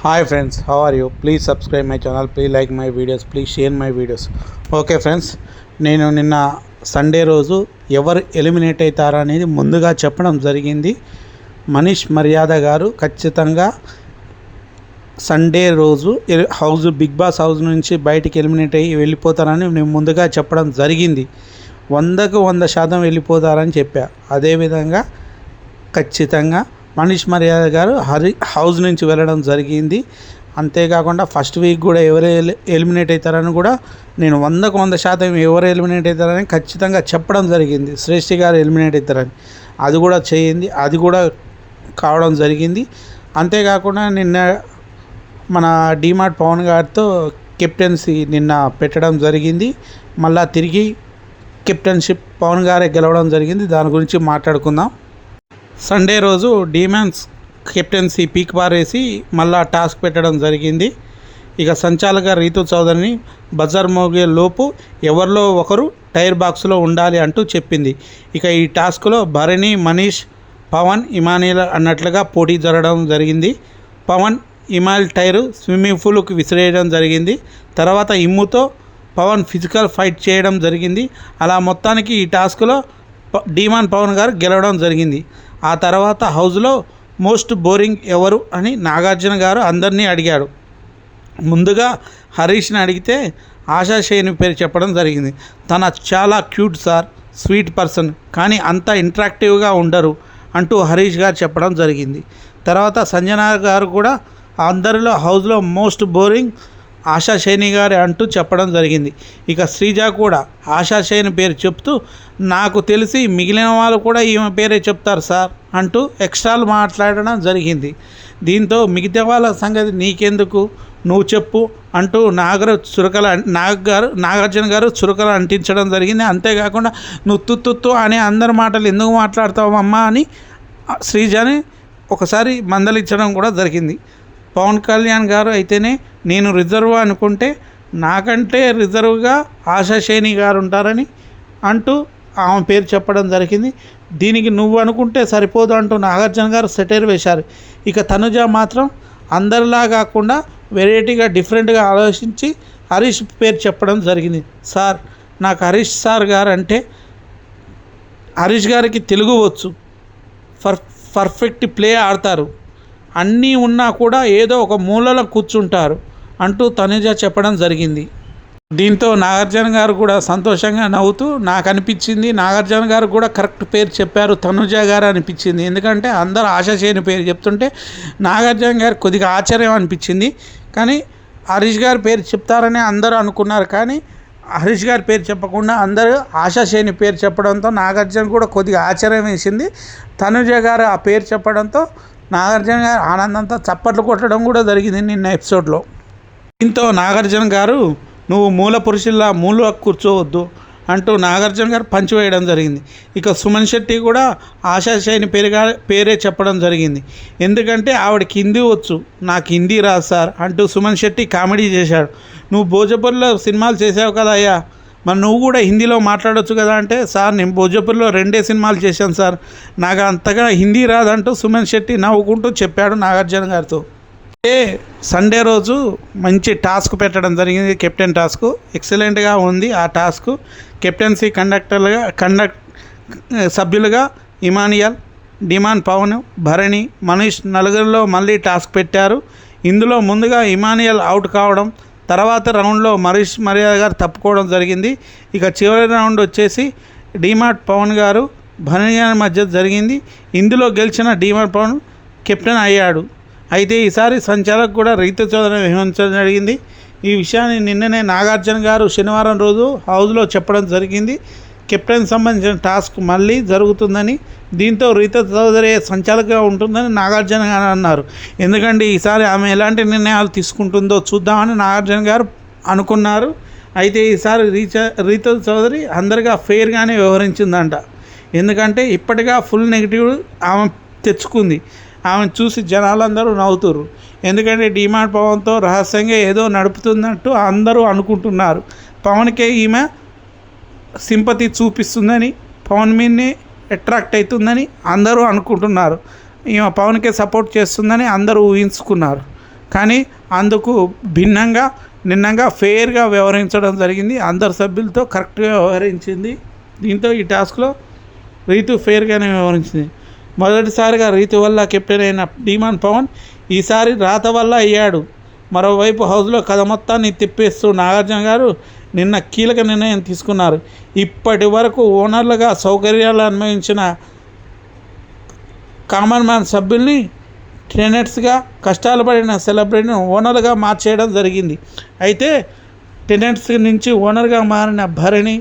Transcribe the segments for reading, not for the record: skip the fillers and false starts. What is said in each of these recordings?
Hi friends, how are you? Please subscribe my channel, please like my videos, please share my videos. Okay friends, నేను నిన్న Sunday రోజు ఎవరు eliminate అవుతారా అనేది ముందుగా చెప్పడం జరిగింది. మనీష్ మర్యాద గారు ఖచ్చితంగా సండే రోజు బిగ్ బాస్ హౌస్ నుంచి బయటికి ఎలిమినేట్ అయ్యి వెళ్ళిపోతారని నేను ముందుగా చెప్పడం జరిగింది. 100కు 100% వెళ్ళిపోతారని చెప్పా. అదేవిధంగా ఖచ్చితంగా మనీష్ మర్యాద గారు హౌస్ నుంచి వెళ్ళడం జరిగింది. అంతేకాకుండా ఫస్ట్ వీక్ కూడా ఎవరు ఎలిమినేట్ అవుతారని కూడా నేను 100కు 100% ఎవరు ఎలిమినేట్ అవుతారని ఖచ్చితంగా చెప్పడం జరిగింది. శ్రేష్ఠి గారు ఎలిమినేట్ అవుతారని అది కూడా చేయింది, అది కూడా కావడం జరిగింది. అంతేకాకుండా నిన్న మన డిమార్ట్ పవన్ గారితో కెప్టెన్సీ నిన్న పెట్టడం జరిగింది. మళ్ళా తిరిగి కెప్టెన్షిప్ పవన్ గారే గెలవడం జరిగింది. దాని గురించి మాట్లాడుకుందాం. సండే రోజు డీమాన్స్ కెప్టెన్సీ పీక్ పారేసి మళ్ళా టాస్క్ పెట్టడం జరిగింది. ఇక సంచాలక రీతు చౌదరిని బజార్ మోగే లోపు ఎవరిలో ఒకరు టైర్ బాక్స్లో ఉండాలి అంటూ చెప్పింది. ఇక ఈ టాస్క్లో భరణి, మనీష్, పవన్, ఇమానియల్ అన్నట్లుగా పోటీ జరగడం జరిగింది. పవన్ ఇమాల్ టైరు స్విమ్మింగ్ పూల్కి విసిరేయడం జరిగింది. తర్వాత ఇమ్ముతో పవన్ ఫిజికల్ ఫైట్ చేయడం జరిగింది. అలా మొత్తానికి ఈ టాస్క్లో డీమాన్ పవన్ గారు గెలవడం జరిగింది. ఆ తర్వాత హౌస్లో మోస్ట్ బోరింగ్ ఎవరు అని నాగార్జున గారు అందరినీ అడిగాడు. ముందుగా హరీష్ని అడిగితే ఆశా షేని పేరు చెప్పడం జరిగింది. తన చాలా క్యూట్ సార్, స్వీట్ పర్సన్, కానీ అంత ఇంటరాక్టివ్గా ఉండరు అంటూ హరీష్ గారు చెప్పడం జరిగింది. తర్వాత సంజన గారు కూడా అందరిలో హౌస్లో మోస్ట్ బోరింగ్ ఆశా షైని గారే అంటూ చెప్పడం జరిగింది. ఇక శ్రీజ కూడా ఆశా షైని పేరు చెప్తూ నాకు తెలిసి మిగిలిన వాళ్ళు కూడా ఈమె పేరే చెప్తారు సార్ అంటూ ఎక్స్ట్రాలు మాట్లాడడం జరిగింది. దీంతో మిగతా వాళ్ళ సంగతి నీకెందుకు, నువ్వు చెప్పు అంటూ నాగార్జున గారు చురకలు అంటించడం జరిగింది. అంతేకాకుండా నువ్వు తుత్తు అనే అందరి మాటలు ఎందుకు మాట్లాడతావమ్మా అని శ్రీజని ఒకసారి మందలించడం కూడా జరిగింది. పవన్ కళ్యాణ్ గారు అయితేనే నేను రిజర్వ్ అనుకుంటే నాకంటే రిజర్వ్గా ఆశా షేని గారు ఉంటారని అంటూ ఆమె పేరు చెప్పడం జరిగింది. దీనికి నువ్వు అనుకుంటే సరిపోదు అంటూ నాగార్జున గారు సెటైర్ వేశారు. ఇక తనుజ మాత్రం అందరిలా కాకుండా వెరైటీగా డిఫరెంట్గా ఆలోచించి హరీష్ పేరు చెప్పడం జరిగింది. సార్, నాకు హరీష్ సార్ గారు అంటే హరీష్ గారికి తెలుగు వచ్చు, పర్ఫెక్ట్ ప్లే ఆడతారు, అన్నీ ఉన్నా కూడా ఏదో ఒక మూలలో కూర్చుంటారు అంటూ తనుజ చెప్పడం జరిగింది. దీంతో నాగార్జున గారు కూడా సంతోషంగా నవ్వుతూ నాకు అనిపించింది నాగార్జున గారు కూడా కరెక్ట్ పేరు చెప్పారు తనుజ గారు అనిపించింది. ఎందుకంటే అందరూ ఆశా చేయని పేరు చెప్తుంటే నాగార్జున గారు కొద్దిగా ఆశ్చర్యం అనిపించింది. కానీ హరీష్ గారి పేరు చెప్తారని అందరూ అనుకున్నారు. కానీ హరీష్ గారి పేరు చెప్పకుండా అందరూ ఆశా చేయని పేరు చెప్పడంతో నాగార్జున కూడా కొద్దిగా ఆశ్చర్యం వేసింది. తనుజ గారు ఆ పేరు చెప్పడంతో నాగార్జున గారు ఆనందంతో చప్పట్లు కొట్టడం కూడా జరిగింది నిన్న ఎపిసోడ్లో. దీంతో నాగార్జున గారు నువ్వు మూల పురుషుల్లా మూల కూర్చోవద్దు అంటూ నాగార్జున గారు పంచివేయడం జరిగింది. ఇక సుమన్ శెట్టి కూడా ఆశా షైని పేరే చెప్పడం జరిగింది. ఎందుకంటే ఆవిడకి హిందీ వచ్చు, నాకు హిందీ రాదు సార్ అంటూ సుమన్ శెట్టి కామెడీ చేశాడు. నువ్వు భోజపూర్లో సినిమాలు చేసావు కదా అయ్యా, మరి నువ్వు కూడా హిందీలో మాట్లాడవచ్చు కదా అంటే, సార్ నేను భోజపూర్లో 2 సినిమాలు చేశాను సార్, నాకు అంతగా హిందీ రాదంటూ సుమన్ శెట్టి నవ్వుకుంటూ చెప్పాడు నాగార్జున గారితో. సండే రోజు మంచి టాస్క్ పెట్టడం జరిగింది. కెప్టెన్ టాస్క్ ఎక్సలెంట్గా ఉంది. ఆ టాస్క్ కెప్టెన్సీ సభ్యులుగా ఇమానియల్, డిమాన్ పవన్, భరణి, మనీష్ నలుగురిలో మళ్ళీ టాస్క్ పెట్టారు. ఇందులో ముందుగా ఇమానియల్ అవుట్ కావడం, తర్వాత రౌండ్లో మనీష్ మర్యాద గారు తప్పుకోవడం జరిగింది. ఇక చివరి రౌండ్ వచ్చేసి డిమార్ట్ పవన్ గారు భరణి మధ్య జరిగింది. ఇందులో గెలిచిన డిమార్ట్ పవన్ కెప్టెన్ అయ్యాడు. అయితే ఈసారి సంచాలక్ కూడా రీతు చౌదరిని నిర్వహించడం జరిగింది. ఈ విషయాన్ని నిన్ననే నాగార్జున గారు శనివారం రోజు హౌస్లో చెప్పడం జరిగింది. కెప్టెన్ సంబంధించిన టాస్క్ మళ్ళీ జరుగుతుందని, దీంతో రీతు చౌదరి సంచాలకుగా ఉంటుందని నాగార్జున గారు అన్నారు. ఎందుకంటే ఈసారి ఆమె ఎలాంటి నిర్ణయాలు తీసుకుంటుందో చూద్దామని నాగార్జున గారు అనుకున్నారు. అయితే ఈసారి రీతు చౌదరి అందరిగా ఫెయిర్గానే వ్యవహరించిందంట. ఎందుకంటే ఇప్పటిగా ఫుల్ నెగిటివ్ ఆమె తెచ్చుకుంది. ఆమె చూసి జనాలందరూ నవ్వుతున్నారు. ఎందుకంటే డిమాండ్ పవన్తో రహస్యంగా ఏదో నడుపుతున్నట్టు అందరూ అనుకుంటున్నారు. పవన్కే ఈమె సింపతి చూపిస్తుందని, పవన్ మీదనే అట్రాక్ట్ అవుతుందని అందరూ అనుకుంటున్నారు. ఈమె పవన్కే సపోర్ట్ చేస్తుందని అందరూ ఊహించుకున్నారు. కానీ అందుకు భిన్నంగా నిన్నంగా ఫెయిర్గా వ్యవహరించడం జరిగింది. అందరు సభ్యులతో కరెక్ట్గా వ్యవహరించింది. దీంతో ఈ టాస్క్లో రీతు ఫెయిర్గానే వ్యవహరించింది. మొదటిసారిగా రీతు వల్ల కెప్టెన్ అయిన ధీమాన్ పవన్ ఈసారి రాత వల్ల అయ్యాడు. మరోవైపు హౌస్లో కథ మొత్తాన్ని తిప్పేస్తూ నాగార్జున గారు నిన్న కీలక నిర్ణయం తీసుకున్నారు. ఇప్పటి వరకు ఓనర్లుగా సౌకర్యాలు అన్వయించిన కామన్ మ్యాన్ సభ్యుల్ని టెనెంట్స్గా కష్టాలు పడిన సెలబ్రిటీని ఓనర్గా మార్చేయడం జరిగింది. అయితే టెనెంట్స్ నుంచి ఓనర్గా మారిన భరణి,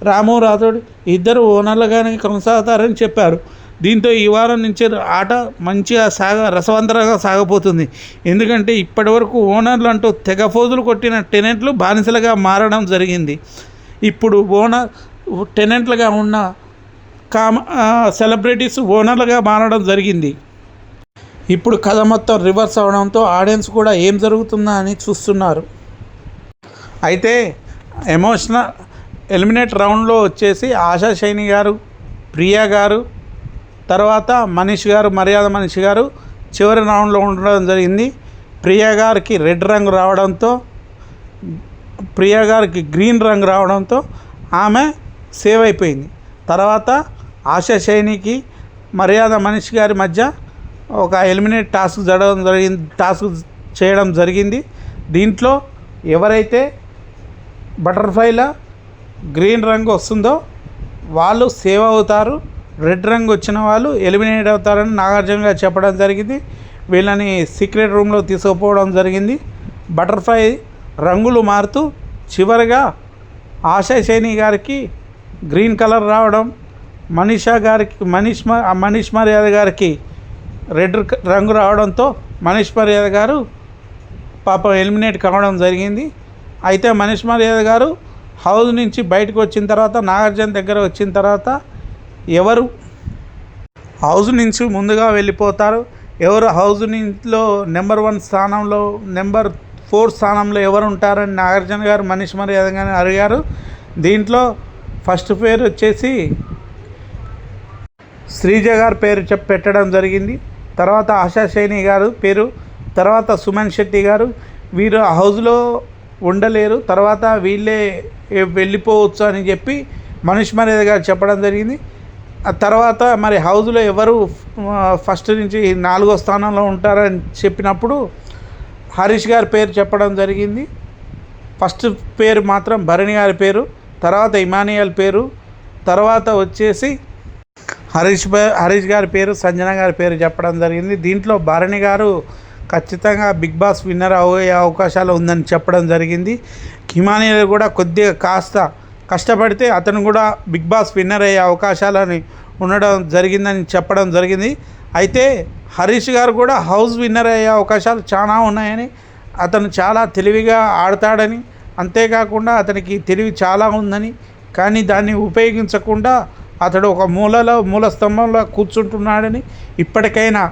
రాము రాథోడ్ ఇద్దరు ఓనర్లుగానే కొనసాగుతారని చెప్పారు. దీంతో ఈ వారం నుంచి ఆట మంచిగా రసవంతరంగా సాగపోతుంది. ఎందుకంటే ఇప్పటి వరకు ఓనర్లు అంటూ తెగ ఫోజులు కొట్టిన టెనెంట్లు బానిసలుగా మారడం జరిగింది. ఇప్పుడు టెనెంట్లుగా ఉన్న సెలబ్రిటీస్ ఓనర్లుగా మారడం జరిగింది. ఇప్పుడు కథ మొత్తం రివర్స్ అవడంతో ఆడియన్స్ కూడా ఏం జరుగుతుందా అని చూస్తున్నారు. అయితే ఎమోషనల్ ఎలిమినేట్ రౌండ్లో వచ్చేసి ఆశా శైని గారు, ప్రియా గారు, తర్వాత మనీష్ గారు, మర్యాద మనీష్ గారు చివరి రౌండ్లో ఉండడం జరిగింది. ప్రియా గారికి రెడ్ రంగు రావడంతో, ప్రియా గారికి గ్రీన్ రంగు రావడంతో ఆమె సేవ్ అయిపోయింది. తర్వాత ఆశా శైనికి మర్యాద మనీష్ గారి మధ్య ఒక ఎలిమినేట్ టాస్క్ చేయడం జరిగింది. దీంట్లో ఎవరైతే బటర్ఫ్లైలో గ్రీన్ రంగు వస్తుందో వాళ్ళు సేవ్ అవుతారు, రెడ్ రంగు వచ్చిన వాళ్ళు ఎలిమినేట్ అవుతారని నాగార్జున గారు చెప్పడం జరిగింది. వీళ్ళని సీక్రెట్ రూమ్లో తీసుకుపోవడం జరిగింది. బటర్ఫ్లై రంగులు మారుతూ చివరిగా ఆశా శైని గారికి గ్రీన్ కలర్ రావడం, మనీష్ మర్యాద గారికి రెడ్ రంగు రావడంతో మనీష్ మర్యాద గారు పాపం ఎలిమినేట్ కావడం జరిగింది. అయితే మనీష్ మర్యాద గారు హౌస్ నుంచి బయటకు వచ్చిన తర్వాత, నాగార్జున దగ్గర వచ్చిన తర్వాత ఎవరు హౌస్ నుంచి ముందుగా వెళ్ళిపోతారు, ఎవరు హౌస్ లో నెంబర్ 1 స్థానంలో, నెంబర్ 4 స్థానంలో ఎవరు ఉంటారని నాగార్జున గారు మనీష్ మర్యాద గారిని అడిగారు. దీంట్లో ఫస్ట్ పేరు వచ్చేసి శ్రీజ గారి పేరు పెట్టడం జరిగింది. తర్వాత ఆశా శైని గారు పేరు, తర్వాత సుమన్ శెట్టి గారు. వీరు హౌస్లో ఉండలేరు, తర్వాత వీళ్ళే వెళ్ళిపోవచ్చు అని చెప్పి మనీష్ మర్యాద గారు చెప్పడం జరిగింది. ఆ తర్వాత మరి హౌస్లో ఎవరు ఫస్ట్ నుంచి 4వ స్థానంలో ఉంటారని చెప్పినప్పుడు హరీష్ గారి పేరు చెప్పడం జరిగింది. ఫస్ట్ పేరు మాత్రం భరణి గారి పేరు, తర్వాత ఇమానియల్ పేరు, తర్వాత వచ్చేసి హరీష్ గారి పేరు, సంజన గారి పేరు చెప్పడం జరిగింది. దీంట్లో భరణి గారు ఖచ్చితంగా బిగ్ బాస్ విన్నర్ అయ్యే అవకాశాలు ఉందని చెప్పడం జరిగింది. ఇమానియల్ కూడా కొద్దిగా కాస్త కష్టపడితే అతను కూడా బిగ్ బాస్ విన్నర్ అయ్యే అవకాశాలని ఉండడం జరిగిందని చెప్పడం జరిగింది. అయితే హరీష్ గారు కూడా హౌస్ విన్నర్ అయ్యే అవకాశాలు చాలా ఉన్నాయని, అతను చాలా తెలివిగా ఆడతాడని, అంతేకాకుండా అతనికి తెలివి చాలా ఉందని, కానీ దాన్ని ఉపయోగించకుండా అతడు ఒక మూల స్తంభంలో కూర్చుంటున్నాడని, ఇప్పటికైనా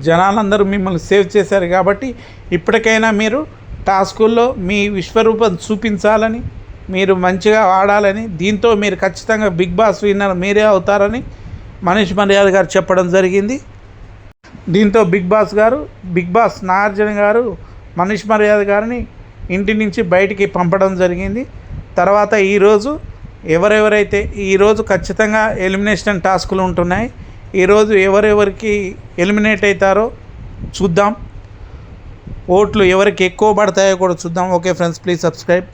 జనాలందరూ మిమ్మల్ని సేవ్ చేశారు కాబట్టి ఇప్పటికైనా మీరు టాస్కుల్లో మీ విశ్వరూపం చూపించాలని, మీరు మంచిగా ఆడాలని, దీంతో మీరు ఖచ్చితంగా బిగ్ బాస్ విన్నర్ మీరే అవుతారని మనీష్ మర్యాద గారు చెప్పడం జరిగింది. దీంతో బిగ్ బాస్ నాగార్జున గారు మనీష్ మర్యాద గారిని ఇంటి నుంచి బయటికి పంపడం జరిగింది. తర్వాత ఎవరెవరైతే ఈరోజు ఖచ్చితంగా ఎలిమినేషన్ టాస్కులు ఉంటున్నాయి. ఈరోజు ఎవరెవరికి ఎలిమినేట్ అవుతారో చూద్దాం, ఓట్లు ఎవరికి ఎక్కువ పడతాయో కూడా చూద్దాం. Okay friends, please subscribe.